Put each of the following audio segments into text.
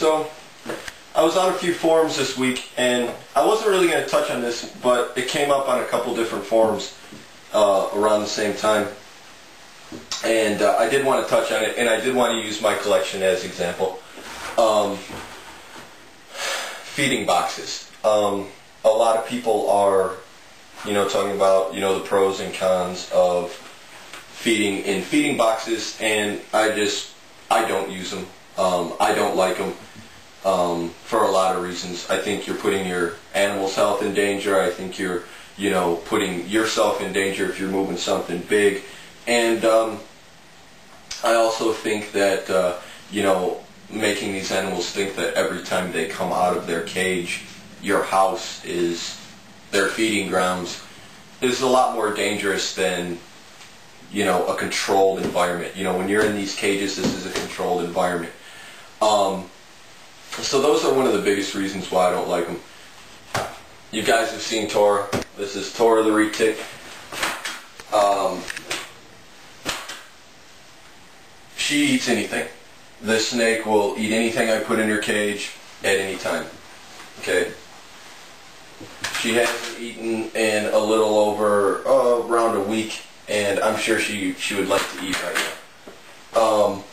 So, I was on a few forums this week, and I wasn't really going to touch on this, but it came up on a couple different forums around the same time. And I did want to touch on it, and I did want to use my collection as example. Feeding boxes. A lot of people are, talking about, the pros and cons of feeding in feeding boxes, and I don't use them. I don't like them for a lot of reasons. I think you're putting your animal's health in danger. I think you're, putting yourself in danger if you're moving something big. And I also think that, making these animals think that every time they come out of their cage, your house is their feeding grounds is a lot more dangerous than, a controlled environment. When you're in these cages, this is a controlled environment. So those are one of the biggest reasons why I don't like them. You guys have seen Tora. This is Tora the Reptile. She eats anything. This snake will eat anything I put in her cage at any time. Okay? She hasn't eaten in a little over around a week, and I'm sure she would like to eat right now.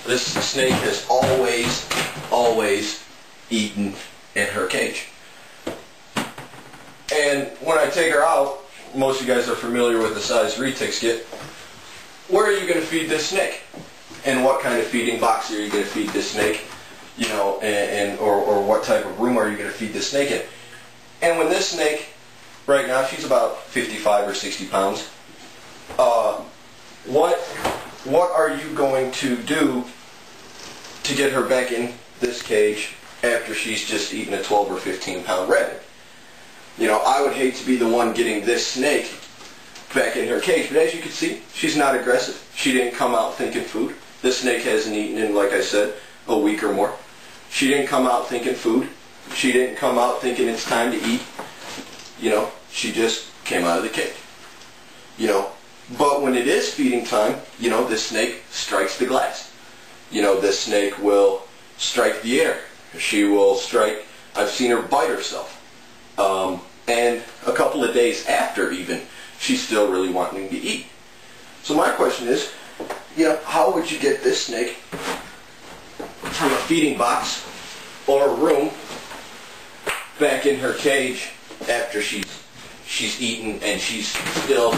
This snake has always eaten in her cage. And when I take her out, most of you guys are familiar with the size retics get. Where are you going to feed this snake? And what kind of feeding box are you going to feed this snake? Or what type of room are you going to feed this snake in? And when this snake, right now, she's about 55 or 60 pounds. What are you going to do to get her back in this cage after she's just eaten a 12 or 15 pound rabbit? I would hate to be the one getting this snake back in her cage, but as you can see, she's not aggressive. She didn't come out thinking food. This snake hasn't eaten in, like I said, a week or more. She didn't come out thinking food. She didn't come out thinking it's time to eat. She just came out of the cage. But when it is feeding time, this snake strikes the glass. This snake will strike the air. She will strike, I've seen her bite herself. And a couple of days after even, she's still really wanting to eat. So my question is, how would you get this snake from a feeding box or a room back in her cage after she's eaten and she's still,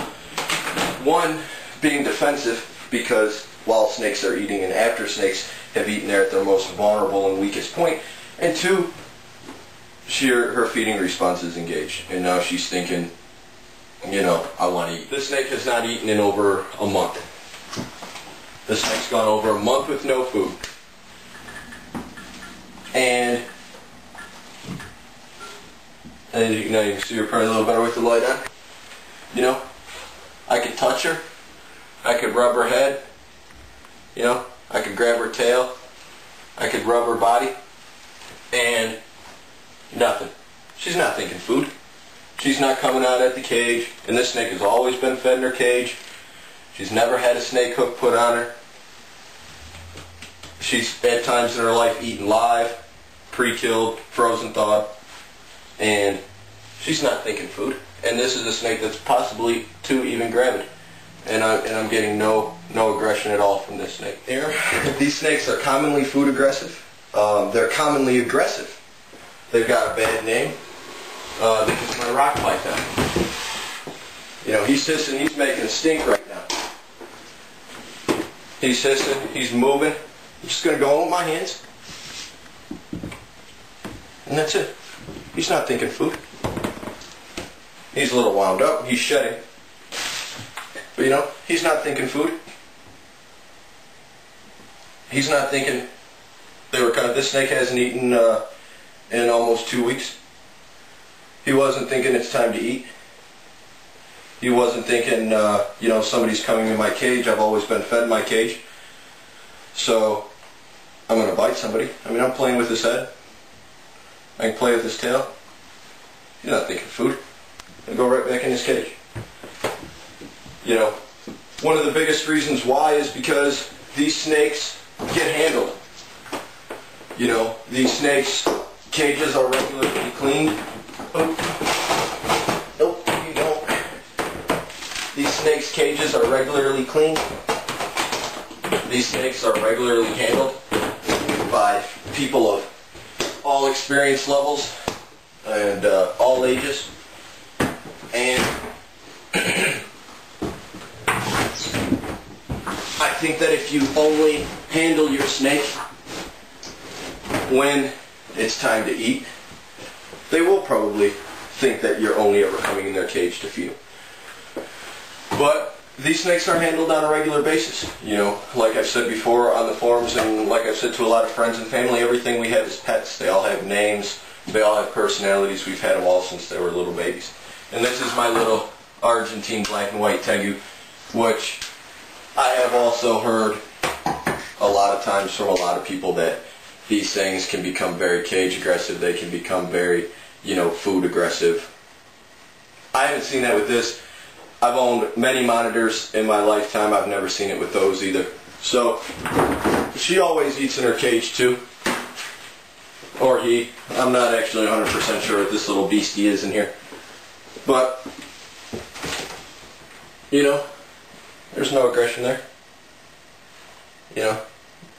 one, being defensive because while snakes are eating and after snakes have eaten, they're at their most vulnerable and weakest point, and two, her feeding response is engaged, and now she's thinking, I want to eat. This snake has not eaten in over a month. This snake's gone over a month with no food. And you can see her probably a little better with the light on. I could touch her. I could rub her head. I could grab her tail. I could rub her body. And nothing. She's not thinking food. She's not coming out at the cage, and this snake has always been fed in her cage. She's never had a snake hook put on her. She's at times in her life eaten live, pre-killed, frozen thawed, and she's not thinking food. And this is a snake that's possibly too even gravid, and I'm getting no aggression at all from this snake. Here, these snakes are commonly food aggressive. They're commonly aggressive. They've got a bad name. This is my rock python. He's hissing, he's making a stink right now. He's hissing, he's moving. I'm just going to go in with my hands. And that's it. He's not thinking food. He's a little wound up, he's shedding. But he's not thinking food. He's not thinking, this snake hasn't eaten in almost 2 weeks. He wasn't thinking it's time to eat. He wasn't thinking, somebody's coming in my cage. I've always been fed in my cage. So, I'm going to bite somebody. I'm playing with his head. I can play with his tail. He's not thinking food. And go right back in his cage. One of the biggest reasons why is because these snakes get handled. You know, these snakes' cages are regularly cleaned. Nope, you don't. These snakes' cages are regularly cleaned. These snakes are regularly handled by people of all experience levels and all ages. And I think that if you only handle your snake when it's time to eat, they will probably think that you're only ever coming in their cage to feed them. But these snakes are handled on a regular basis. You know, like I've said before on the forums, and like I've said to a lot of friends and family, everything we have is pets. They all have names. They all have personalities. We've had them all since they were little babies. And this is my little Argentine black and white tegu, which I have also heard a lot of times from a lot of people that these things can become very cage aggressive. They can become very, you know, food aggressive. I haven't seen that with this. I've owned many monitors in my lifetime. I've never seen it with those either. So she always eats in her cage too. Or he. I'm not actually 100% sure what this little beastie is in here. But, you know, there's no aggression there. You know,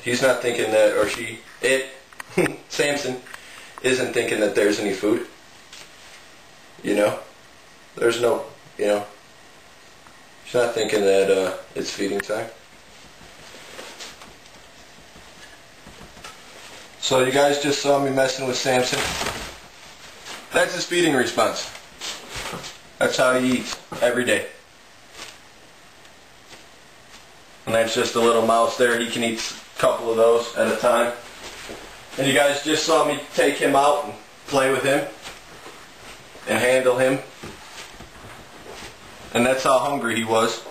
he's not thinking that, or she, Samson, isn't thinking that there's any food. You know, there's no, you know, she's not thinking that it's feeding time. So you guys just saw me messing with Samson. That's his feeding response. That's how he eats every day. And that's just a little mouse there. He can eat a couple of those at a time. And you guys just saw me take him out and play with him and handle him. And that's how hungry he was.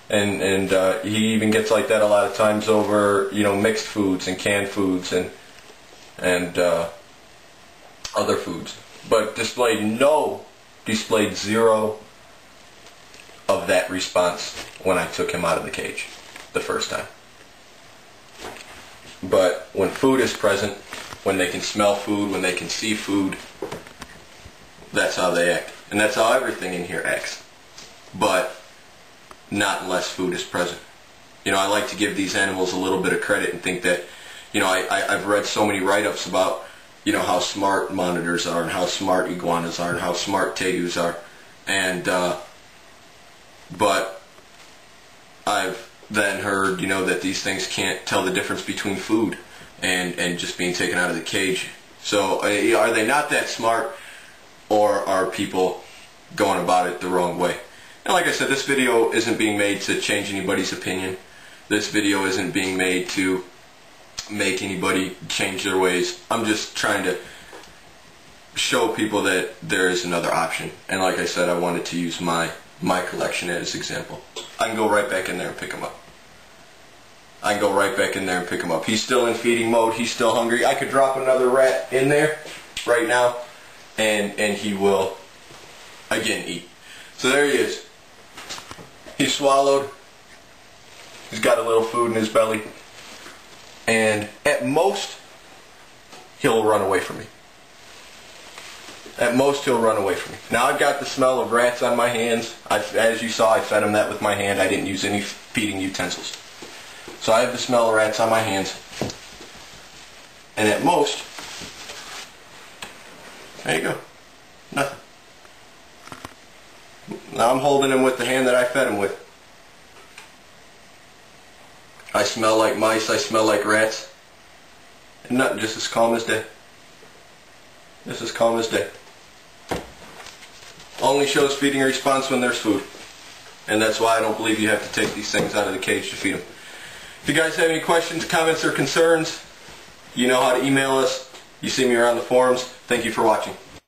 And he even gets like that a lot of times over, you know, mixed foods and canned foods and other foods. But displayed zero of that response when I took him out of the cage the first time. But when food is present, when they can smell food, when they can see food, that's how they act. And that's how everything in here acts. But not unless food is present. You know, I like to give these animals a little bit of credit and think that, you know, I've read so many write-ups about, you know, how smart monitors are and how smart iguanas are and how smart tegus are. And, but I've then heard, you know, that these things can't tell the difference between food and just being taken out of the cage. So are they not that smart, or are people going about it the wrong way? And like I said, this video isn't being made to change anybody's opinion. This video isn't being made to make anybody change their ways. I'm just trying to show people that there is another option. And like I said, I wanted to use my collection as an example. I can go right back in there and pick him up. I can go right back in there and pick him up. He's still in feeding mode. He's still hungry. I could drop another rat in there right now, and he will again eat. So there he is. He's swallowed. He's got a little food in his belly. And at most, he'll run away from me. At most, he'll run away from me. Now I've got the smell of rats on my hands. As you saw, I fed him that with my hand. I didn't use any feeding utensils. So I have the smell of rats on my hands. And at most, there you go. Nothing. Now I'm holding him with the hand that I fed him with. I smell like mice. I smell like rats. And nothing, just as calm as day. Just as calm as day. Only shows feeding response when there's food. And that's why I don't believe you have to take these things out of the cage to feed them. If you guys have any questions, comments, or concerns, you know how to email us. You see me around the forums. Thank you for watching.